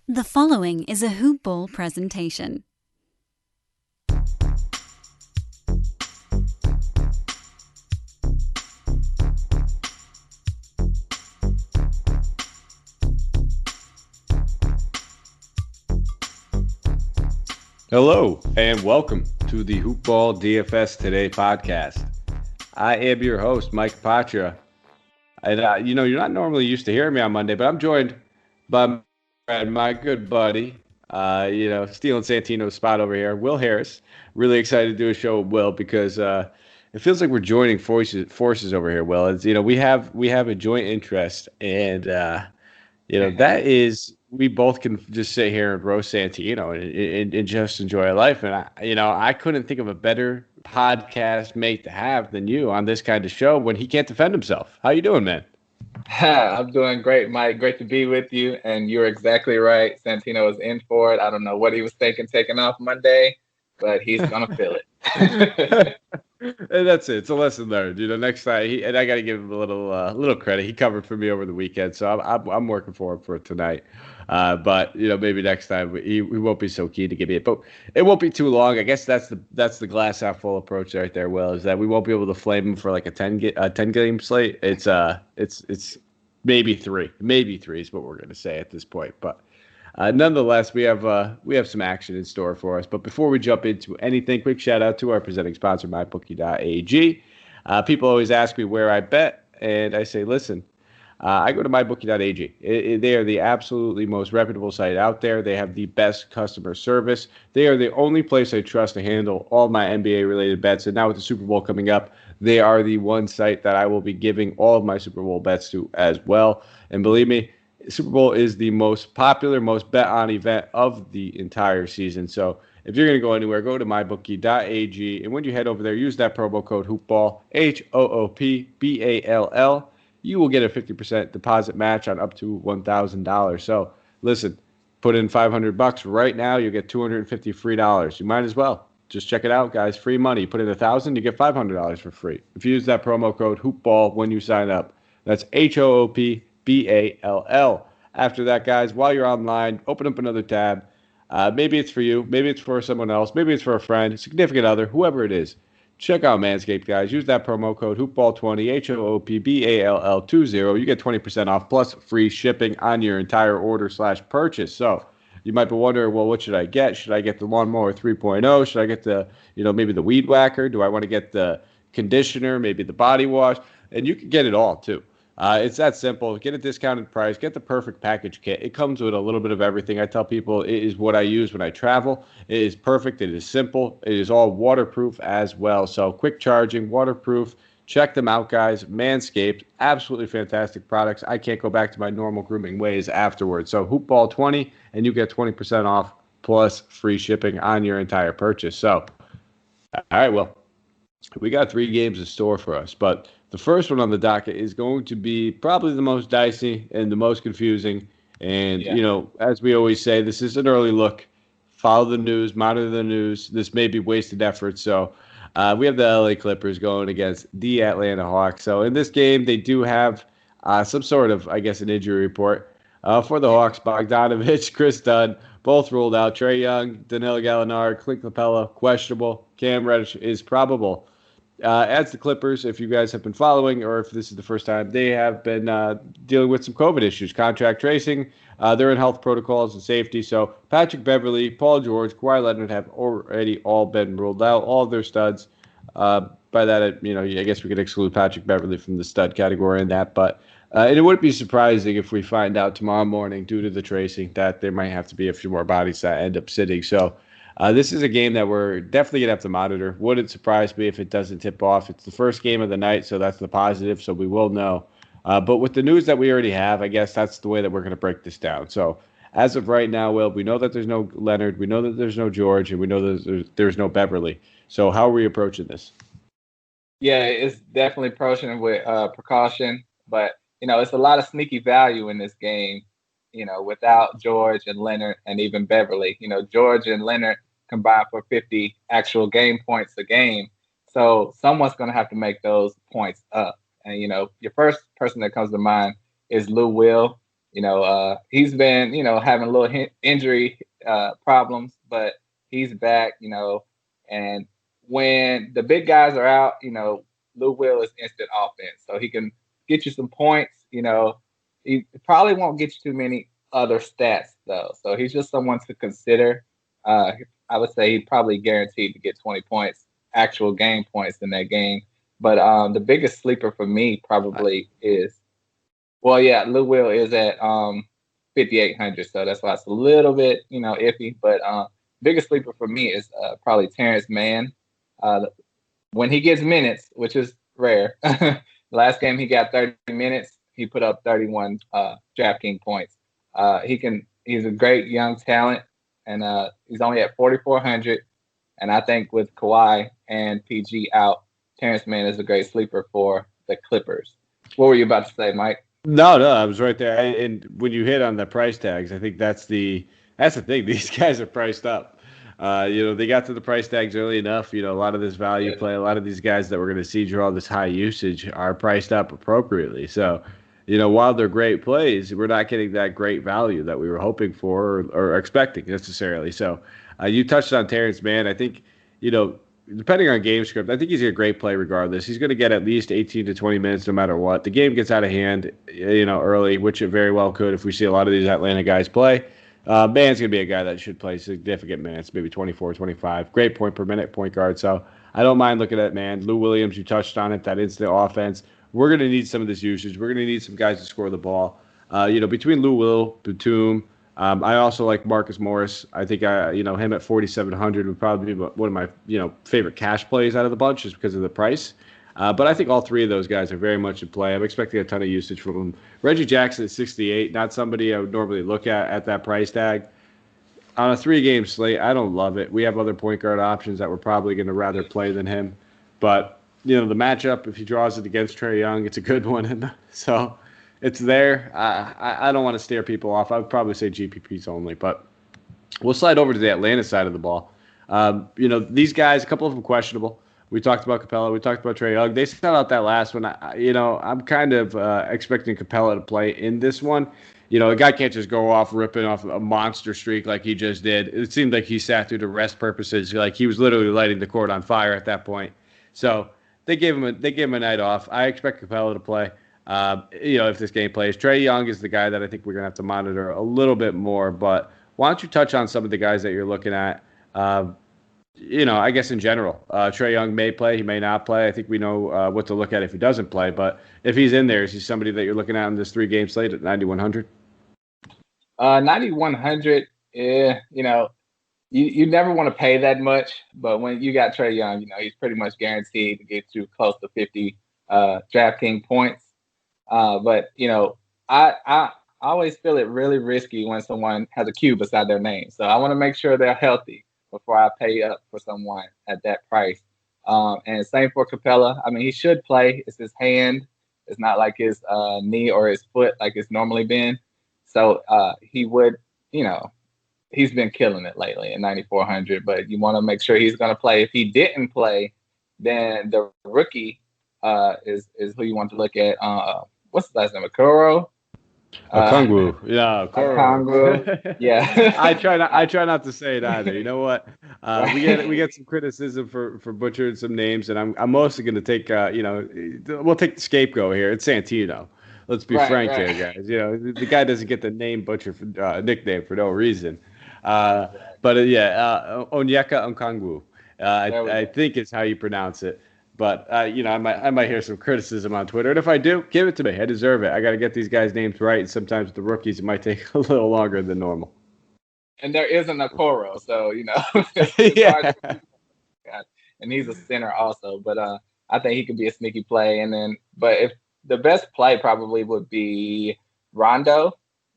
The following is a Hoop Ball presentation. Hello, and welcome to the Hoop Ball DFS Today podcast. I am your host, Mike Patra. And, you're not normally used to hearing me on Monday, but I'm joined by my good buddy, stealing Santino's spot over here, Will Harris. Really excited to do a show with Will because it feels like we're joining forces over here, Will. It's, we have a joint interest, and that is, we both can just sit here and roast Santino and just enjoy our life. And I couldn't think of a better podcast mate to have than you on this kind of show when he can't defend himself. How you doing, man? I'm doing great, Mike. Great to be with you. And you're exactly right. Santino is in for it. I don't know what he was thinking taking off Monday, but he's gonna feel it. And that's it. It's a lesson learned. Next time, and I got to give him a little credit. He covered for me over the weekend, so I'm working for him for tonight. But maybe next time he won't be so keen to give me it, but it won't be too long. I guess that's the glass half full approach right there. Will, is that we won't be able to flame him for like a 10 game slate. It's maybe three is what we're gonna say at this point, but. Nonetheless, we have some action in store for us. But before we jump into anything, quick shout out to our presenting sponsor, MyBookie.ag. People always ask me where I bet, and I say, listen, I go to MyBookie.ag. They are the absolutely most reputable site out there. They have the best customer service. They are the only place I trust to handle all my NBA-related bets. And now with the Super Bowl coming up, they are the one site that I will be giving all of my Super Bowl bets to as well. And believe me, Super Bowl is the most popular, most bet on event of the entire season. So if you're going to go anywhere, go to mybookie.ag. And when you head over there, use that promo code HoopBall, HOOPBALL. You will get a 50% deposit match on up to $1,000. So listen, put in $500 right now, you'll get $250 free dollars. You might as well. Just check it out, guys. Free money. You put in $1,000, you get $500 for free. If you use that promo code HoopBall when you sign up, that's HOOPBALL. After that, guys, while you're online, open up another tab. Maybe it's for you. Maybe it's for someone else. Maybe it's for a friend, significant other, whoever it is. Check out Manscaped, guys. Use that promo code HoopBall20, HOOPBALL20. You get 20% off plus free shipping on your entire order/purchase. So you might be wondering, well, what should I get? Should I get the Lawnmower 3.0? Should I get the, maybe the Weed Whacker? Do I want to get the conditioner, maybe the body wash? And you can get it all, too. It's that simple. Get a discounted price. Get the perfect package kit. It comes with a little bit of everything. I tell people it is what I use when I travel. It is perfect. It is simple. It is all waterproof as well. So quick charging, waterproof. Check them out, guys. Manscaped, absolutely fantastic products. I can't go back to my normal grooming ways afterwards. So Hoopball20, and you get 20% off plus free shipping on your entire purchase. So, all right, well, we got 3 games in store for us, but the first one on the docket is going to be probably the most dicey and the most confusing. And, as we always say, this is an early look. Follow the news, monitor the news. This may be wasted effort. So we have the LA Clippers going against the Atlanta Hawks. So in this game, they do have some sort of, I guess, an injury report. For the Hawks, Bogdanovich, Chris Dunn, both ruled out. Trae Young, Danilo Gallinari, Clint Capella, questionable. Cam Reddish is probable. As the Clippers, if you guys have been following, or if this is the first time, they have been dealing with some COVID issues, contract tracing. They're in health protocols and safety. So Patrick Beverley, Paul George, Kawhi Leonard have already all been ruled out, all of their studs. By that, I guess we could exclude Patrick Beverley from the stud category in that. But and it wouldn't be surprising if we find out tomorrow morning, due to the tracing, that there might have to be a few more bodies that end up sitting. So this is a game that we're definitely going to have to monitor. Wouldn't surprise me if it doesn't tip off. It's the first game of the night, so that's the positive, so we will know. But with the news that we already have, I guess that's the way that we're going to break this down. So as of right now, Will, we know that there's no Leonard, we know that there's no George, and we know that there's no Beverly. So how are we approaching this? Yeah, it's definitely approaching with precaution, but, it's a lot of sneaky value in this game, without George and Leonard and even Beverly. George and Leonard combined for 50 actual game points a game. So someone's going to have to make those points up. And, your first person that comes to mind is Lou Will. He's been, having a little injury problems, but he's back, and when the big guys are out, Lou Will is instant offense. So he can get you some points, he probably won't get you too many other stats though. So he's just someone to consider. I would say he's probably guaranteed to get 20 points, actual game points in that game. But the biggest sleeper for me probably is, Lou Will is at 5,800, so that's why it's a little bit, iffy. But biggest sleeper for me is probably Terrence Mann. When he gets minutes, which is rare. Last game he got 30 minutes. He put up 31 DraftKings points. He's a great young talent, and he's only at 4,400. And I think with Kawhi and PG out, Terrence Mann is a great sleeper for the Clippers. What were you about to say, Mike? No, I was right there. And when you hit on the price tags, I think that's the thing. These guys are priced up. They got to the price tags early enough. A lot of this value play, a lot of these guys that we're going to see draw this high usage are priced up appropriately. So, while they're great plays, we're not getting that great value that we were hoping for or expecting necessarily. So, you touched on Terrence Mann. I think, depending on game script, I think he's a great play regardless. He's going to get at least 18 to 20 minutes no matter what. The game gets out of hand, early, which it very well could if we see a lot of these Atlanta guys play. Mann's going to be a guy that should play significant minutes, maybe 24, 25. Great point per minute point guard. So I don't mind looking at Mann. Lou Williams, you touched on it, that instant offense. We're going to need some of this usage. We're going to need some guys to score the ball. Between Lou Will, Batum, I also like Marcus Morris. I think him at 4,700 would probably be one of my favorite cash plays out of the bunch just because of the price. But I think all three of those guys are very much in play. I'm expecting a ton of usage from them. Reggie Jackson at 68, not somebody I would normally look at that price tag. On a 3-game slate, I don't love it. We have other point guard options that we're probably going to rather play than him. But, the matchup, if he draws it against Trae Young, it's a good one. So it's there. I don't want to stare people off. I would probably say GPPs only. But we'll slide over to the Atlanta side of the ball. These guys, a couple of them questionable. We talked about Capella. We talked about Trae Young. They sat out that last one. I'm kind of expecting Capella to play in this one. A guy can't just go off ripping off a monster streak like he just did. It seemed like he sat through to rest purposes. Like he was literally lighting the court on fire at that point. So they gave him a night off. I expect Capella to play. If this game plays, Trae Young is the guy that I think we're gonna have to monitor a little bit more. But why don't you touch on some of the guys that you're looking at? I guess in general, Trae Young may play, he may not play. I think we know what to look at if he doesn't play. But if he's in there, is he somebody that you're looking at in this 3-game slate at 9,100? 9,100, you never want to pay that much. But when you got Trae Young, he's pretty much guaranteed to get you close to 50 DraftKings points. But I always feel it really risky when someone has a Q beside their name. So I want to make sure they're healthy before I pay up for someone at that price. And same for Capella. I mean, he should play. It's his hand. It's not like his knee or his foot like it's normally been. So he would, he's been killing it lately at 9,400. But you want to make sure he's going to play. If he didn't play, then the rookie is who you want to look at. What's the last name? Okoro? Okongwu. Yeah, Okongwu. Yeah. I try not to say it either. You know what? We get some criticism for butchering some names, and I'm mostly going to take we'll take the scapegoat here. It's Santino. Let's be frank here, guys. The guy doesn't get the name butcher for nickname for no reason. Onyeka Okongwu. I think is how you pronounce it. But I might hear some criticism on Twitter, and if I do, give it to me. I deserve it. I got to get these guys' names right, and sometimes with the rookies, it might take a little longer than normal. And there isn't a Okoro, so yeah. And he's a center also, but I think he could be a sneaky play. But if the best play probably would be Rondo.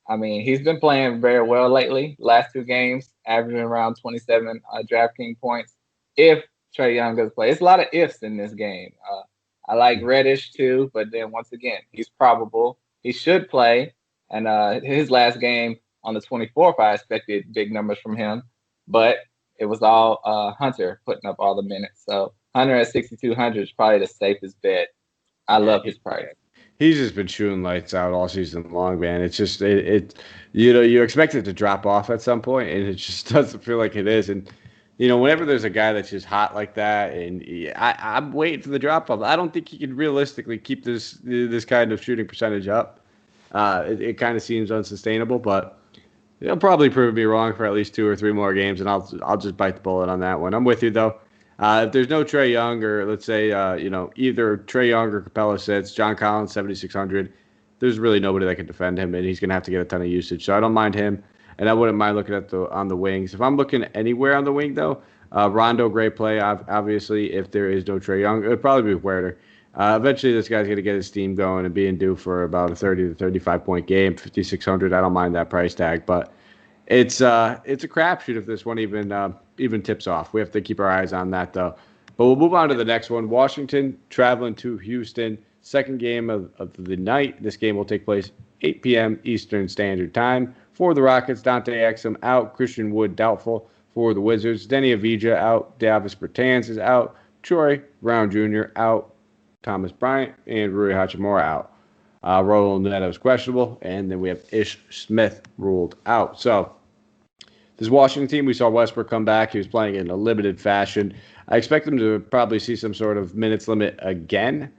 I mean, he's been playing very well lately. Last 2 games, averaging around 27 DraftKings points. If Trae Young does play, it's a lot of ifs in this game. I like Reddish too, but then once again, he's probable. He should play, and his last game on the 24th, I expected big numbers from him, but it was all Hunter putting up all the minutes. So Hunter at 6,200 is probably the safest bet. I love his price. He's just been shooting lights out all season long, man. It's just you expect it to drop off at some point, and it just doesn't feel like it is. And whenever there's a guy that's just hot like that, and I'm waiting for the drop off. I don't think he can realistically keep this kind of shooting percentage up. It kind of seems unsustainable, but he'll probably prove me wrong for at least 2 or 3 more games, and I'll just bite the bullet on that one. I'm with you though. If there's no Trae Young, or let's say either Trae Young or Capella sits, John Collins 7,600. There's really nobody that can defend him, and he's gonna have to get a ton of usage. So I don't mind him, and I wouldn't mind looking at on the wings. If I'm looking anywhere on the wing though, Rondo, great play. Obviously, if there is no Trae Young, it would probably be Werder. Eventually, this guy's going to get his steam going and being due for about a 30 to 35 point game, 5,600. I don't mind that price tag, but it's a crapshoot if this one even tips off. We have to keep our eyes on that though. But we'll move on to the next one. Washington traveling to Houston. Second game of the night. This game will take place 8 p.m. Eastern Standard Time. For the Rockets, Dante Exum out. Christian Wood doubtful. For the Wizards, Denny Avdija out. Davis Bertans is out. Troy Brown Jr. out. Thomas Bryant and Rui Hachimura out. Roland Neto is questionable. And then we have Ish Smith ruled out. So this Washington team, we saw Westbrook come back. He was playing in a limited fashion. I expect him to probably see some sort of minutes limit again.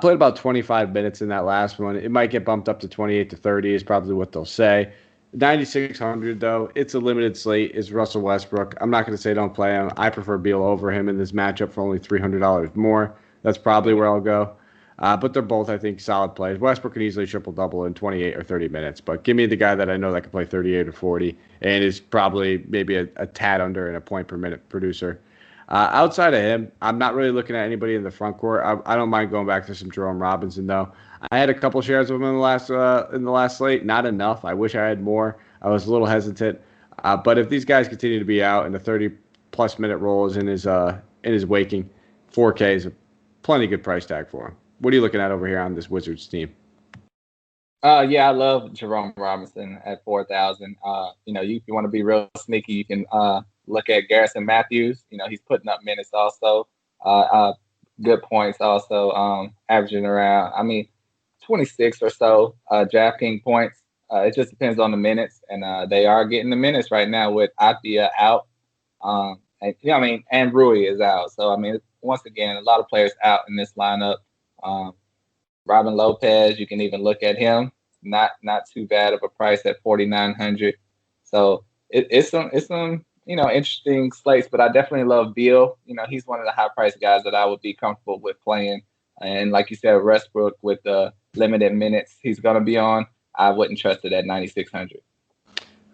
Played about 25 minutes in that last one. It might get bumped up to 28 to 30 is probably what they'll say. 9,600, though, it's a limited slate. It's Russell Westbrook. I'm not going to say don't play him. I prefer Beal over him in this matchup for only $300 more. That's probably where I'll go. But they're both, I think, solid plays. Westbrook can easily triple-double in 28 or 30 minutes. But give me the guy that I know that can play 38 or 40 and is probably maybe a tad under and a point per minute producer. Outside of him, I'm not really looking at anybody in the front court. I don't mind going back to some Jerome Robinson, though. I had a couple shares of him in the last slate. Not enough. I wish I had more. I was a little hesitant. But if these guys continue to be out and the 30-plus minute role is in his waking, 4K is a plenty good price tag for him. What are you looking at over here on this Wizards team? Yeah, I love Jerome Robinson at 4,000. If you want to be real sneaky, you can look at Garrison Matthews. He's putting up minutes also, good points also, averaging around, 26 or so DraftKings points. It just depends on the minutes, and they are getting the minutes right now with Atia out. And Rui is out. So, once again, a lot of players out in this lineup. Robin Lopez, you can even look at him. Not too bad of a price at 4,900. So it's some interesting slates, but I definitely love Beal. He's one of the high price guys that I would be comfortable with playing. And like you said, Westbrook with the limited minutes he's going to be on, I wouldn't trust it at 9,600.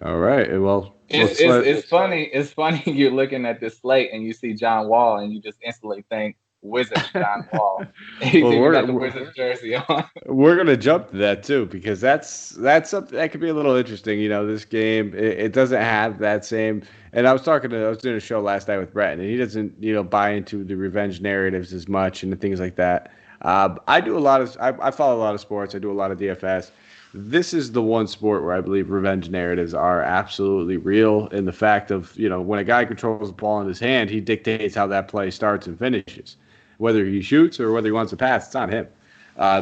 All right. Well, it's funny. It's funny you're looking at this slate and you see John Wall and you just instantly think Wizards John Wall. He's got the Wizards jersey on. We're gonna jump to that too because that's something that could be a little interesting. This game it doesn't have that same. And I was doing a show last night with Brett, and he doesn't buy into the revenge narratives as much and things like that. I do I follow a lot of sports. I do a lot of DFS. This is the one sport where I believe revenge narratives are absolutely real. In the fact of when a guy controls the ball in his hand, he dictates how that play starts and finishes. Whether he shoots or whether he wants to pass, it's on him.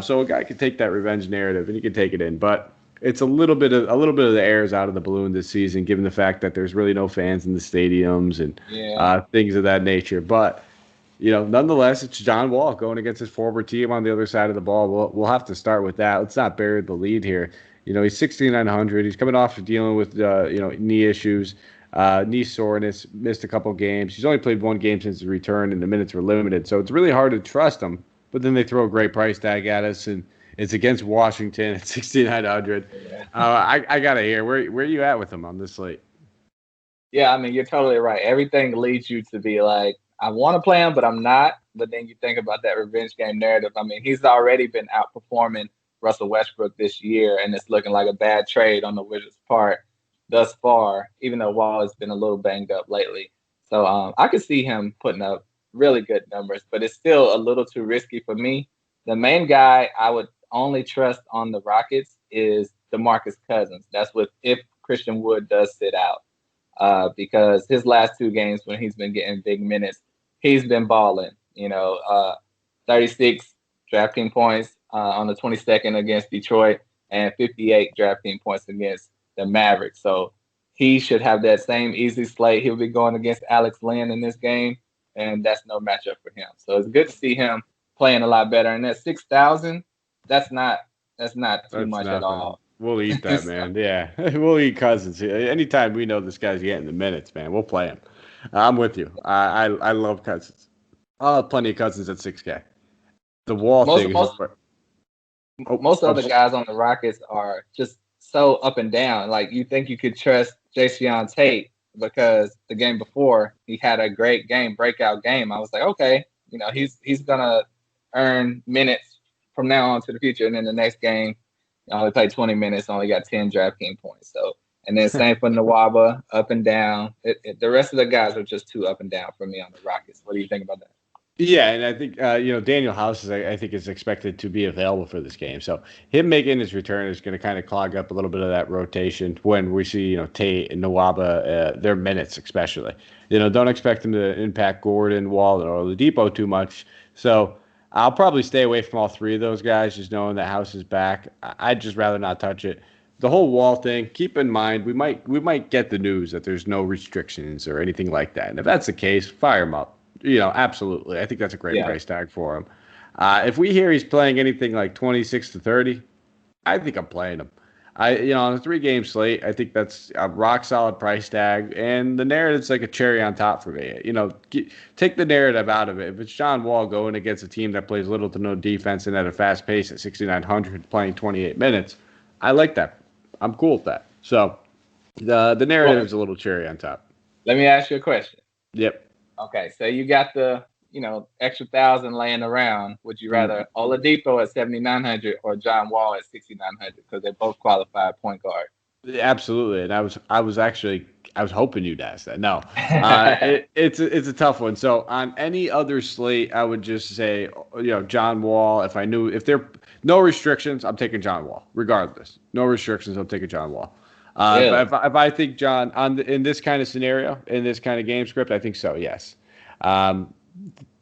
So a guy can take that revenge narrative and he can take it in, but it's a little bit of the air is out of the balloon this season, given the fact that there's really no fans in the stadiums and things of that nature. But nonetheless, it's John Wall going against his former team on the other side of the ball. We'll have to start with that. Let's not bury the lead here. He's 6,900. He's coming off of dealing with knee issues. Knee soreness, missed a couple games. He's only played one game since his return, and the minutes were limited. So it's really hard to trust him. But then they throw a great price tag at us, and it's against Washington at 6,900. I gotta hear where are you at with him on this slate? Yeah, you're totally right. Everything leads you to be like, I want to play him, but I'm not. But then you think about that revenge game narrative. He's already been outperforming Russell Westbrook this year, and it's looking like a bad trade on the Wizards' part thus far, even though Wall has been a little banged up lately. So I could see him putting up really good numbers, but it's still a little too risky for me. The main guy I would only trust on the Rockets is Demarcus Cousins. That's if Christian Wood does sit out, because his last 2 games when he's been getting big minutes, he's been balling. 36 DraftKings points, on the 22nd against Detroit and 58 DraftKings points against the Mavericks. So he should have that same easy slate. He'll be going against Alex Len in this game, and that's no matchup for him. So it's good to see him playing a lot better. And that 6,000, that's not too much nothing. At all. We'll eat that, man. Yeah, we'll eat Cousins. Anytime we know this guy's getting the minutes, man, we'll play him. I'm with you. I love Cousins. I'll have plenty of Cousins at 6K. The Wall thing. Most other guys on the Rockets are just so up and down. Like, you think you could trust Jason Tate because the game before he had a great game, breakout game. I was like, okay, he's gonna earn minutes from now on to the future. And then the next game, he only played 20 minutes, only got 10 DraftKings points. So, and then same for Nwaba, up and down. The rest of the guys are just too up and down for me on the Rockets. What do you think about that? Yeah, and I think Daniel House I think is expected to be available for this game. So him making his return is going to kind of clog up a little bit of that rotation when we see Tate and Nwaba, their minutes especially. Don't expect him to impact Gordon, Wall, or Oladipo too much. So I'll probably stay away from all three of those guys, just knowing that House is back. I'd just rather not touch it. The whole Wall thing, keep in mind, we might get the news that there's no restrictions or anything like that. And if that's the case, fire him up. Absolutely. I think that's a great price tag for him. If we hear he's playing anything like 26 to 30, I think I'm playing him. On a 3-game slate, I think that's a rock solid price tag, and the narrative's like a cherry on top for me. Take the narrative out of it. If it's John Wall going against a team that plays little to no defense and at a fast pace at 6,900 playing 28 minutes, I like that. I'm cool with that. So the narrative's a little cherry on top. Let me ask you a question. Yep. Okay, so you got the extra 1,000 laying around. Would you rather Oladipo at 7,900 or John Wall at 6,900? Because they both qualify point guard. Absolutely, and I was hoping you'd ask that. No, it's a tough one. So on any other slate, I would just say John Wall. If there are no restrictions, I'm taking John Wall regardless. No restrictions, I'm taking John Wall. If I think John in this kind of scenario, in this kind of game script, I think so. Yes.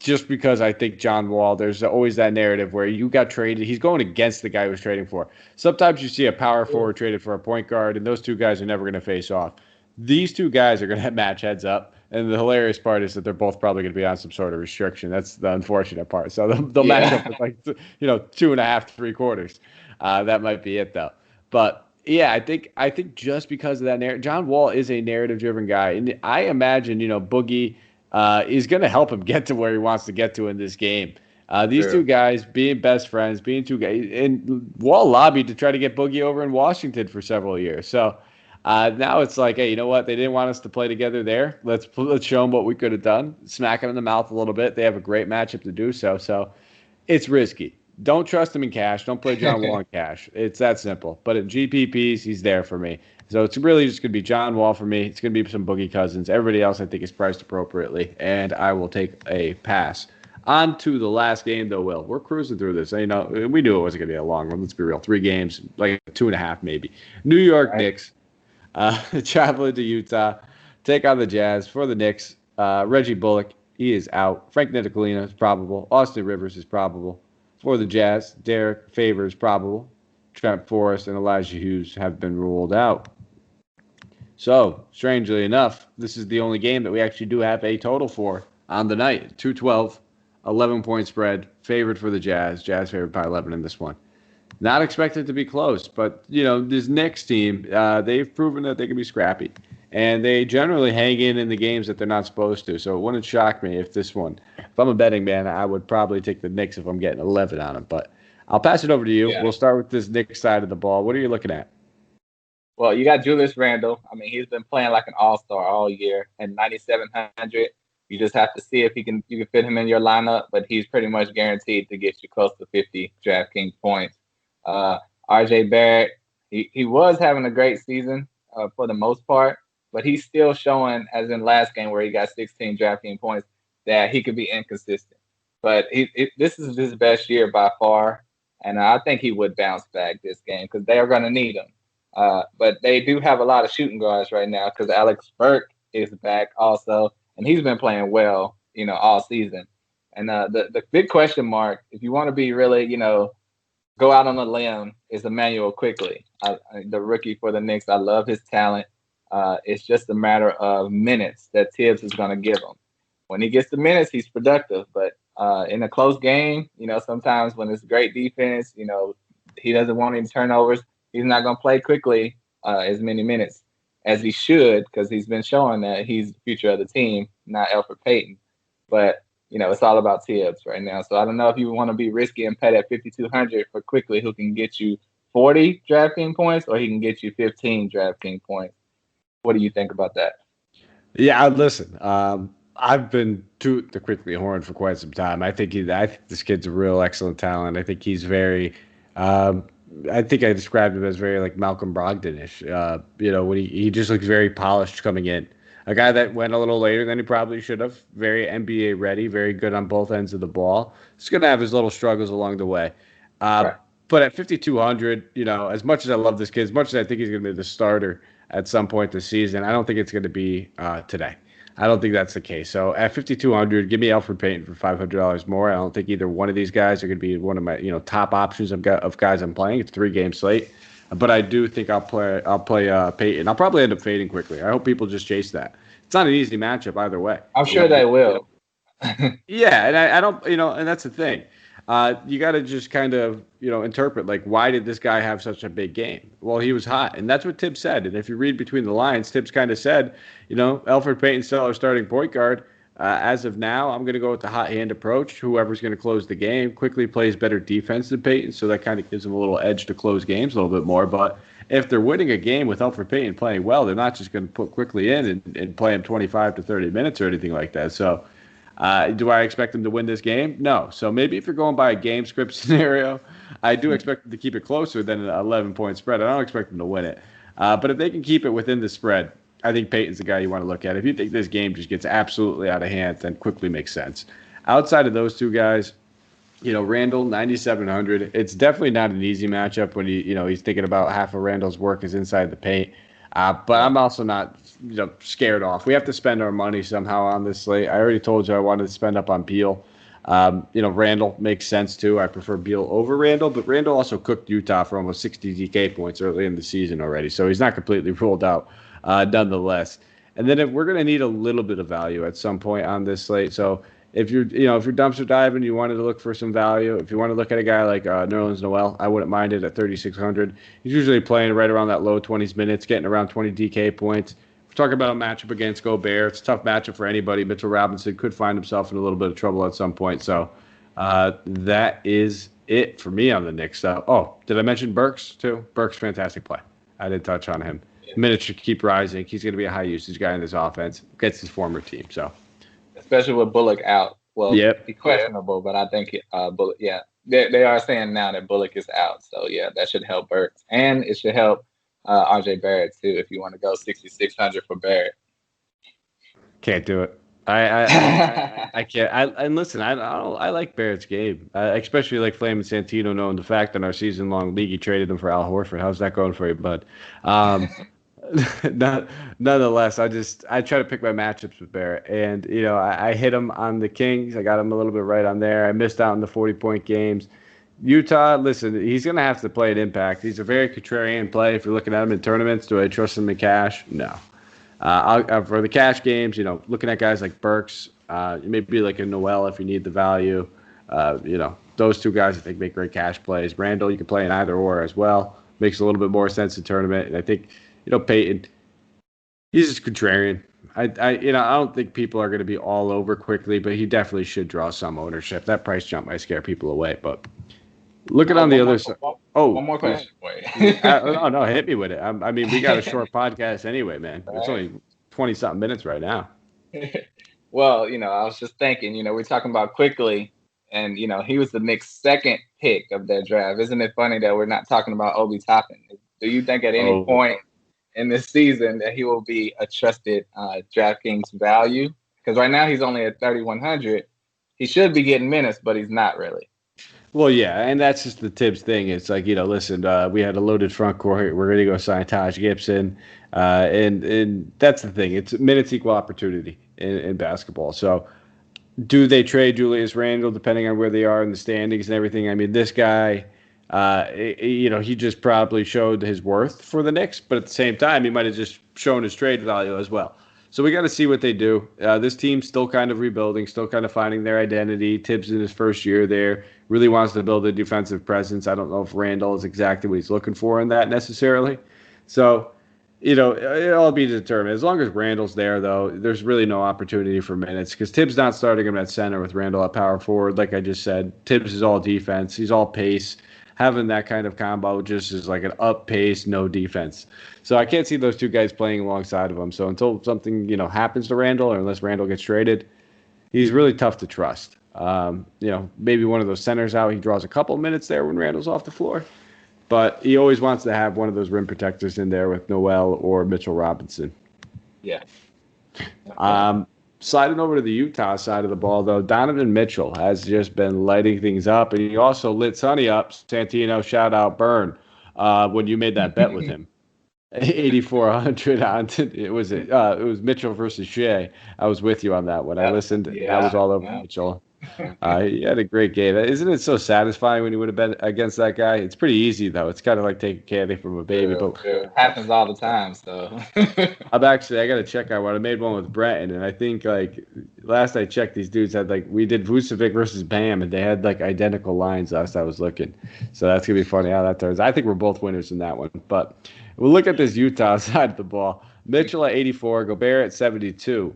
Just because I think John Wall, there's always that narrative where you got traded. He's going against the guy he was trading for. Sometimes you see a power forward traded for a point guard, and those two guys are never going to face off. These two guys are going to match heads up. And the hilarious part is that they're both probably going to be on some sort of restriction. That's the unfortunate part. So they'll match up with 2.5 to 3 quarters. That might be it though. But yeah, I think just because of that narrative, John Wall is a narrative-driven guy, and I imagine Boogie is going to help him get to where he wants to get to in this game. These two guys being best friends, being two guys, and Wall lobbied to try to get Boogie over in Washington for several years. So now it's like, hey, you know what? They didn't want us to play together there. Let's show them what we could have done. Smack them in the mouth a little bit. They have a great matchup to do so. So it's risky. Don't trust him in cash. Don't play John Wall in cash. It's that simple. But in GPPs, he's there for me. So it's really just going to be John Wall for me. It's going to be some Boogie Cousins. Everybody else I think is priced appropriately, and I will take a pass. On to the last game, though, Will. We're cruising through this. We knew it wasn't going to be a long one. Let's be real. 3 games, like 2.5 maybe. New York Knicks traveling to Utah. Take on the Jazz. For the Knicks, Reggie Bullock, he is out. Frank Ntilikina is probable. Austin Rivers is probable. For the Jazz, Derek Favors probable. Trent Forrest and Elijah Hughes have been ruled out. So, strangely enough, this is the only game that we actually do have a total for on the night. 212, 11-point spread, favored for the Jazz. Jazz favored by 11 in this one. Not expected to be close, but, this Knicks team, they've proven that they can be scrappy. And they generally hang in the games that they're not supposed to. So it wouldn't shock me if this one, if I'm a betting man, I would probably take the Knicks if I'm getting 11 on them. But I'll pass it over to you. Yeah. We'll start with this Knicks side of the ball. What are you looking at? Well, you got Julius Randle. I mean, he's been playing like an all-star all year. And 9,700, you just have to see if you can fit him in your lineup. But he's pretty much guaranteed to get you close to 50 DraftKings points. RJ Barrett, he was having a great season for the most part. But he's still showing, as in last game where he got 16 DraftKings points, that he could be inconsistent. But this is his best year by far, and I think he would bounce back this game because they are going to need him. But they do have a lot of shooting guards right now because Alex Burke is back also, and he's been playing well, all season. And the big question mark, if you want to be really, go out on a limb is Emmanuel Quickly, the rookie for the Knicks. I love his talent. It's just a matter of minutes that Tibbs is going to give him. When he gets the minutes, he's productive. But in a close game, sometimes when it's great defense, he doesn't want any turnovers. He's not going to play Quickly as many minutes as he should, because he's been showing that he's the future of the team, not Elfrid Payton. But it's all about Tibbs right now. So I don't know if you want to be risky and pay that 5,200 for Quickly, who can get you 40 DraftKings points, or he can get you 15 DraftKings points. What do you think about that? Yeah, listen. I've been to the Quickly horn for quite some time. I think this kid's a real excellent talent. I think he's very. I think I described him as very like Malcolm Brogdon-ish. When he just looks very polished coming in. A guy that went a little later than he probably should have. Very NBA ready, very good on both ends of the ball. He's going to have his little struggles along the way. Right. But at 5,200, as much as I love this kid, as much as I think he's going to be the starter at some point this season, I don't think it's going to be today. I don't think that's the case. So at 5,200, give me Elfrid Payton for $500 more. I don't think either one of these guys are going to be one of my top options of guys I'm playing. It's a 3-game slate. But I do think I'll play Payton. I'll probably end up fading Quickly. I hope people just chase that. It's not an easy matchup either way. I'm sure they will. Yeah, and I don't, and that's the thing. You got to just kind of, interpret, like, why did this guy have such a big game? Well, he was hot, and that's what Tibbs said. And if you read between the lines, Tibbs kind of said, Elfrid Payton's still our starting point guard. As of now, I'm going to go with the hot hand approach. Whoever's going to close the game Quickly plays better defense than Payton, so that kind of gives him a little edge to close games a little bit more. But if they're winning a game with Elfrid Payton playing well, they're not just going to put Quickly in and play him 25 to 30 minutes or anything like that. So do I expect them to win this game? No. So maybe if you're going by a game script scenario, I do expect them to keep it closer than an 11-point spread. I don't expect them to win it. But if they can keep it within the spread, I think Payton's the guy you want to look at. If you think this game just gets absolutely out of hand, then Quickly makes sense. Outside of those two guys, Randall, 9,700. It's definitely not an easy matchup when he's thinking about half of Randall's work is inside the paint. But I'm also not scared off. We have to spend our money somehow on this slate. I already told you I wanted to spend up on Beal. Randall makes sense too. I prefer Beal over Randall, but Randall also cooked Utah for almost 60 DK points early in the season already, so he's not completely ruled out nonetheless. And then if we're going to need a little bit of value at some point on this slate, so if you're dumpster diving, you wanted to look for some value. If you want to look at a guy like Nerlens Noel, I wouldn't mind it at 3,600. He's usually playing right around that low 20s minutes, getting around 20 DK points. We're talking about a matchup against Gobert. It's a tough matchup for anybody. Mitchell Robinson could find himself in a little bit of trouble at some point. So that is it for me on the Knicks. Did I mention Burks too? Burks, fantastic play. I didn't touch on him. Minutes should keep rising. He's going to be a high usage guy in this offense. Gets his former team. So. Especially with Bullock out. Well, yep. He's questionable, but I think Bullock, yeah. They are saying now that Bullock is out. So, yeah, that should help Burks. And it should help RJ Barrett, too, if you want to go 6,600 for Barrett. Can't do it. I can't. And listen, I like Barrett's game. I especially like Flamin' Santino, knowing the fact that in our season-long league he traded him for Al Horford. How's that going for you, bud? Nonetheless, I try to pick my matchups with Barrett, and I hit him on the Kings. I got him a little bit right on there. I missed out on the 40-point games. Utah, listen, he's going to have to play an impact. He's a very contrarian play. If you're looking at him in tournaments, do I trust him in cash? No. For the cash games, looking at guys like Burks, maybe like a Noel if you need the value. Those two guys I think make great cash plays. Randall, you can play in either or as well. Makes a little bit more sense in tournament, and I think. Payton, he's just contrarian. I don't think people are going to be all over Quickly, but he definitely should draw some ownership. That price jump might scare people away, but looking on the other side. One more question for you. No, hit me with it. I mean, we got a short podcast anyway, man. It's only 20-something minutes right now. Well, I was just thinking, we're talking about Quickly, and, he was the Knicks' second pick of their draft. Isn't it funny that we're not talking about Obi Toppin? Do you think at any point in this season that he will be a trusted DraftKings value? Because right now he's only at 3,100. He should be getting minutes, but he's not really. Well, yeah, and that's just the Tibbs thing. It's like, listen, we had a loaded front court. We're going to go sign Taj Gibson. And that's the thing. It's minutes equal opportunity in basketball. So do they trade Julius Randle depending on where they are in the standings and everything? I mean, this guy, He just probably showed his worth for the Knicks, but at the same time, he might have just shown his trade value as well. So we got to see what they do. This team's still kind of rebuilding, still kind of finding their identity. Tibbs in his first year there really wants to build a defensive presence. I don't know if Randall is exactly what he's looking for in that necessarily. So, it'll all be determined. As long as Randall's there, though, there's really no opportunity for minutes because Tibbs not starting him at center with Randall at power forward. Like I just said, Tibbs is all defense. He's all pace. Having that kind of combo just is like an up pace, no defense. So I can't see those two guys playing alongside of him. So until something, happens to Randall or unless Randall gets traded, he's really tough to trust. Maybe one of those centers out, he draws a couple minutes there when Randall's off the floor. But he always wants to have one of those rim protectors in there with Noel or Mitchell Robinson. Yeah. Sliding over to the Utah side of the ball, though, Donovan Mitchell has just been lighting things up, and he also lit Sonny up. Santino, shout out, burn, when you made that bet with him. 8,400 on it was Mitchell versus Shea. I was with you on that one. I listened. Yeah, I was all over Mitchell. He had a great game. Isn't it so satisfying when you would have bet against that guy? It's pretty easy though. It's kind of like taking candy from a baby. But it happens all the time. So I got to check out one. I made one with Brenton, and I think like last I checked, these dudes had we did Vucevic versus Bam, and they had identical lines last I was looking. So that's gonna be funny how that turns. I think we're both winners in that one. But we'll look at this Utah side of the ball. Mitchell at 84, Gobert at 72.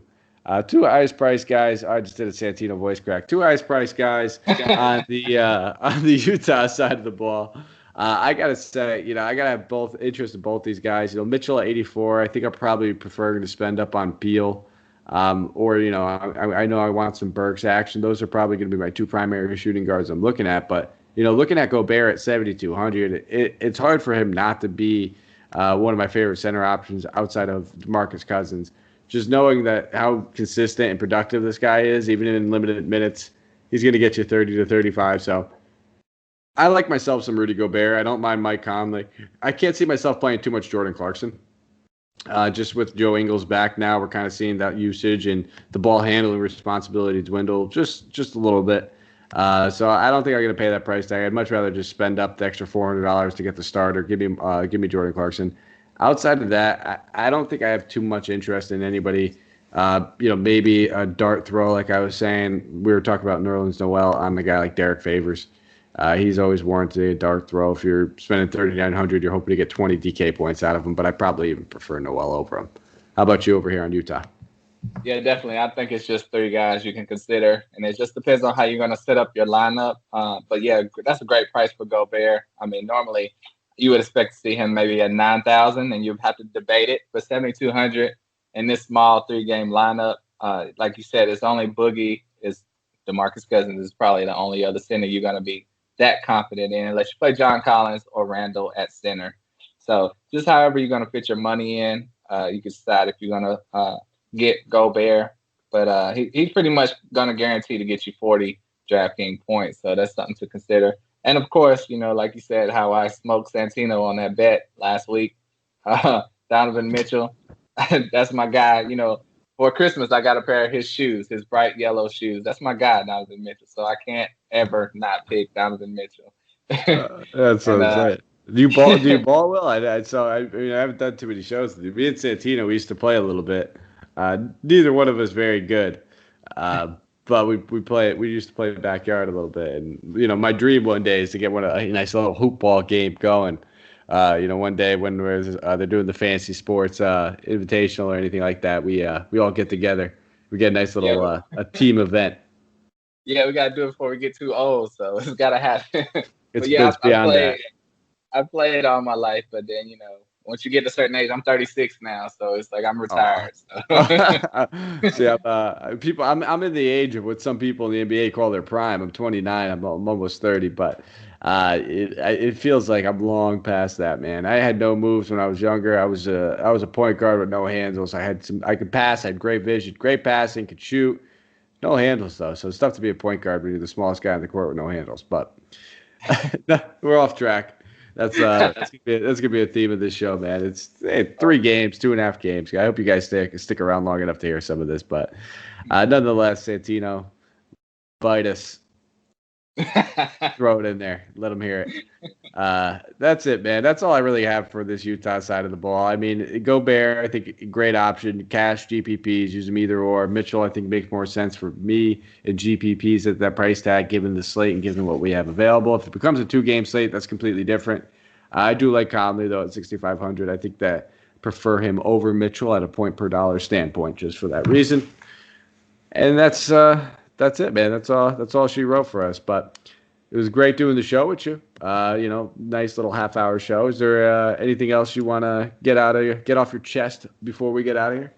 Two highest priced guys. I just did a Santino voice crack. Two highest priced guys on the Utah side of the ball. I gotta say, I gotta have both interest in both these guys. Mitchell at 84. I think I'm probably preferring to spend up on Beal, or I know I want some Burks action. Those are probably going to be my two primary shooting guards I'm looking at. But looking at Gobert at 7,200, it's hard for him not to be one of my favorite center options outside of Demarcus Cousins. Just knowing that how consistent and productive this guy is, even in limited minutes, he's going to get you 30 to 35. So I like myself some Rudy Gobert. I don't mind Mike Conley. I can't see myself playing too much Jordan Clarkson. Just with Joe Ingles back now, we're kind of seeing that usage and the ball handling responsibility dwindle just a little bit. So I don't think I'm going to pay that price tag. I'd much rather just spend up the extra $400 to get the starter. Give me Jordan Clarkson. Outside of that, I don't think I have too much interest in anybody. Maybe a dart throw, like I was saying. We were talking about Nerlens Noel on the guy like Derek Favors. He's always warranted a dart throw. If you're spending $3,900, you're hoping to get 20 DK points out of him. But I probably even prefer Noel over him. How about you over here on Utah? Yeah, definitely. I think it's just three guys you can consider, and it just depends on how you're going to set up your lineup. But yeah, that's a great price for Gobert. I mean, normally you would expect to see him maybe at 9,000, and you'd have to debate it. But 7,200 in this small 3-game lineup, like you said, it's only Boogie. Is Demarcus Cousins is probably the only other center you're going to be that confident in, unless you play John Collins or Randall at center. So just however you're going to fit your money in, you can decide if you're going to get Gobert. But he's pretty much going to guarantee to get you 40 DraftKings points. So that's something to consider. And, of course, like you said, how I smoked Santino on that bet last week. Donovan Mitchell, that's my guy. For Christmas, I got a pair of his shoes, his bright yellow shoes. That's my guy, Donovan Mitchell. So I can't ever not pick Donovan Mitchell. That's so exciting. Do you ball well? I haven't done too many shows with you. Me and Santino, we used to play a little bit. Neither one of us very good. But we used to play in the backyard a little bit. And, my dream one day is to get a nice little hoop ball game going. One day when they're doing the fancy sports invitational or anything like that, we all get together. We get a nice little a team event. Yeah, we got to do it before we get too old. So it's got to happen. It's beyond that. I played all my life, but then, once you get to a certain age, I'm 36 now, so it's like I'm retired. So. See, I'm in the age of what some people in the NBA call their prime. I'm 29. I'm almost 30, but it feels like I'm long past that, man. I had no moves when I was younger. I was a point guard with no handles. I could pass. I had great vision, great passing, could shoot. No handles though, so it's tough to be a point guard when you're the smallest guy in the court with no handles. But we're off track. That's gonna be a theme of this show, man. It's 3 games, 2.5 games. I hope you guys stick around long enough to hear some of this, but nonetheless, Santino, bite us. Throw it in there. Let them hear it. That's it, man. That's all I really have for this Utah side of the ball. I mean, Gobert, I think great option. Cash GPPs, use them either or. Mitchell, I think makes more sense for me in GPPs at that price tag, given the slate and given what we have available. If it becomes a 2-game slate, that's completely different. I do like Conley though at 6,500. I think that prefer him over Mitchell at a point per dollar standpoint, just for that reason. And that's it, man. That's all she wrote for us. But it was great doing the show with you. Nice little half-hour show. Is there anything else you want to get off your chest before we get out of here?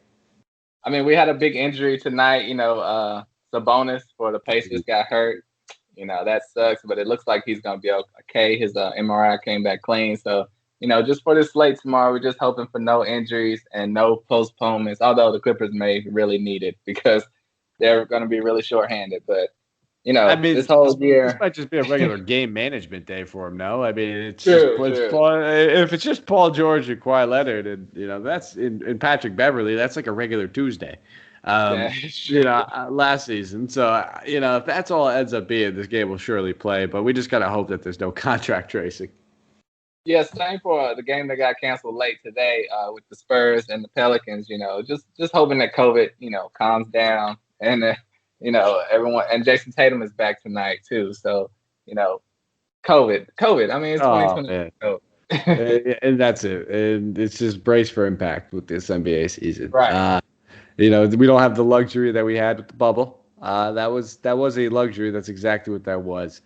I mean, we had a big injury tonight. Sabonis for the Pacers got hurt. That sucks, but it looks like he's going to be okay. His MRI came back clean. So, just for this slate tomorrow, we're just hoping for no injuries and no postponements, although the Clippers may really need it because they're going to be really shorthanded. But, this whole year. This might just be a regular game management day for him, no? I mean, if it's just Paul George and Kawhi Leonard, and, that's in Patrick Beverly, that's like a regular Tuesday. Last season. So, if that's all it ends up being, this game will surely play. But we just got to hope that there's no contract tracing. Yeah, same for the game that got canceled late today with the Spurs and the Pelicans. Just hoping that COVID, calms down and everyone, and Jason Tatum is back tonight too. So, COVID. I mean, it's 2020. And that's it. And it's just brace for impact with this NBA season. Right. We don't have the luxury that we had with the bubble. That was a luxury. That's exactly what that was.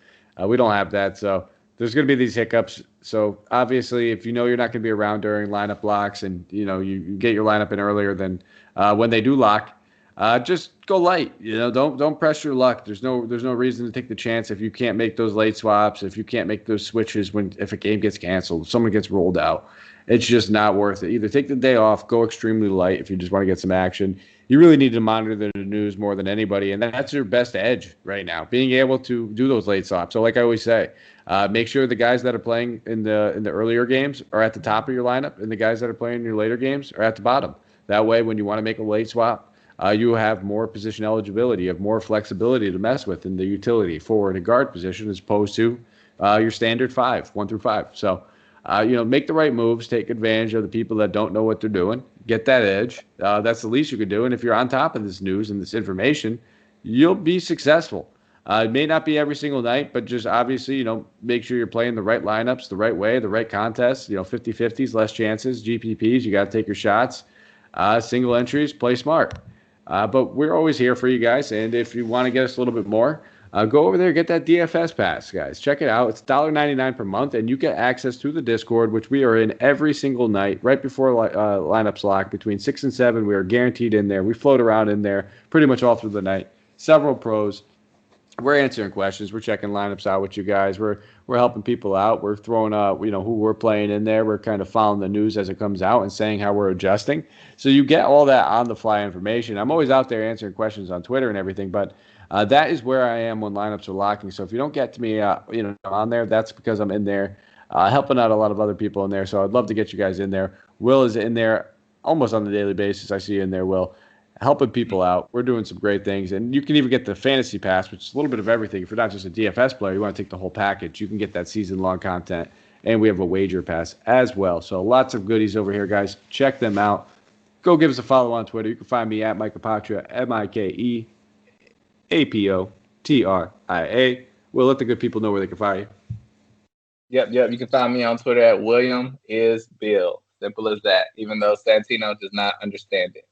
We don't have that. So there's going to be these hiccups. So obviously, if you're not going to be around during lineup locks and, you get your lineup in earlier than when they do lock, just go light. Don't press your luck. There's no reason to take the chance if you can't make those late swaps, if you can't make those switches if a game gets canceled, if someone gets rolled out. It's just not worth it. Either take the day off, go extremely light if you just want to get some action. You really need to monitor the news more than anybody, and that's your best edge right now, being able to do those late swaps. So like I always say, make sure the guys that are playing in the earlier games are at the top of your lineup, and the guys that are playing in your later games are at the bottom. That way, when you want to make a late swap, you have more position eligibility, you have more flexibility to mess with in the utility forward and guard position as opposed to your standard 1 through 5. So, make the right moves, take advantage of the people that don't know what they're doing, get that edge. That's the least you can do. And if you're on top of this news and this information, you'll be successful. It may not be every single night, but just obviously, make sure you're playing the right lineups, the right way, the right contests, 50-50s, less chances, GPPs, you got to take your shots, single entries, play smart. But we're always here for you guys. And if you want to get us a little bit more, go over there, get that DFS pass, guys. Check it out. It's $1.99 per month, and you get access to the Discord, which we are in every single night, right before lineups lock. Between 6 and 7, we are guaranteed in there. We float around in there pretty much all through the night. Several pros. We're answering questions. We're checking lineups out with you guys. We're helping people out. We're throwing who we're playing in there. We're kind of following the news as it comes out and saying how we're adjusting. So you get all that on the fly information. I'm always out there answering questions on Twitter and everything, but that is where I am when lineups are locking. So if you don't get to me, on there, that's because I'm in there helping out a lot of other people in there. So I'd love to get you guys in there. Will is in there almost on a daily basis. I see you in there, Will, helping people out. We're doing some great things. And you can even get the fantasy pass, which is a little bit of everything. If you're not just a DFS player, you want to take the whole package, you can get that season-long content. And we have a wager pass as well. So lots of goodies over here, guys. Check them out. Go give us a follow on Twitter. You can find me at Mike Apotria, MikeApotria. We'll let the good people know where they can find you. Yep. You can find me on Twitter at William is Bill. Simple as that, even though Santino does not understand it.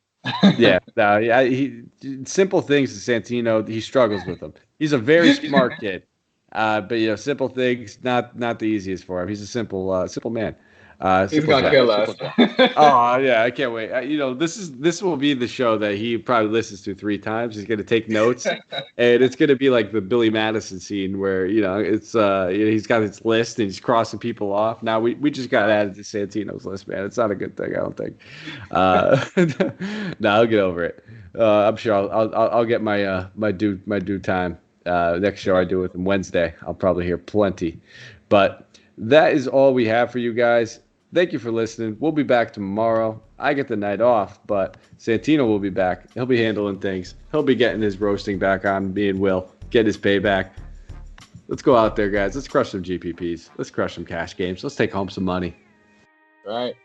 Simple things to Santino, he struggles with them. He's a very smart kid, but simple things not the easiest for him. He's a simple man. He's gonna kill us. Oh yeah, I can't wait. This will be the show that he probably listens to 3 times. He's gonna take notes, and it's gonna be like the Billy Madison scene where it's he's got his list and he's crossing people off. Now we just got added to Santino's list, man. It's not a good thing, I don't think. No, I'll get over it. I'm sure I'll get my due time. Next show I do with him Wednesday, I'll probably hear plenty. But that is all we have for you guys. Thank you for listening. We'll be back tomorrow. I get the night off, but Santino will be back. He'll be handling things. He'll be getting his roasting back on, me and Will, get his payback. Let's go out there, guys. Let's crush some GPPs. Let's crush some cash games. Let's take home some money. Right.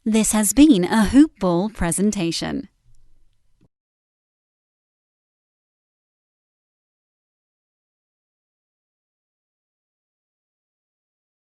This has been a Hoop Ball presentation.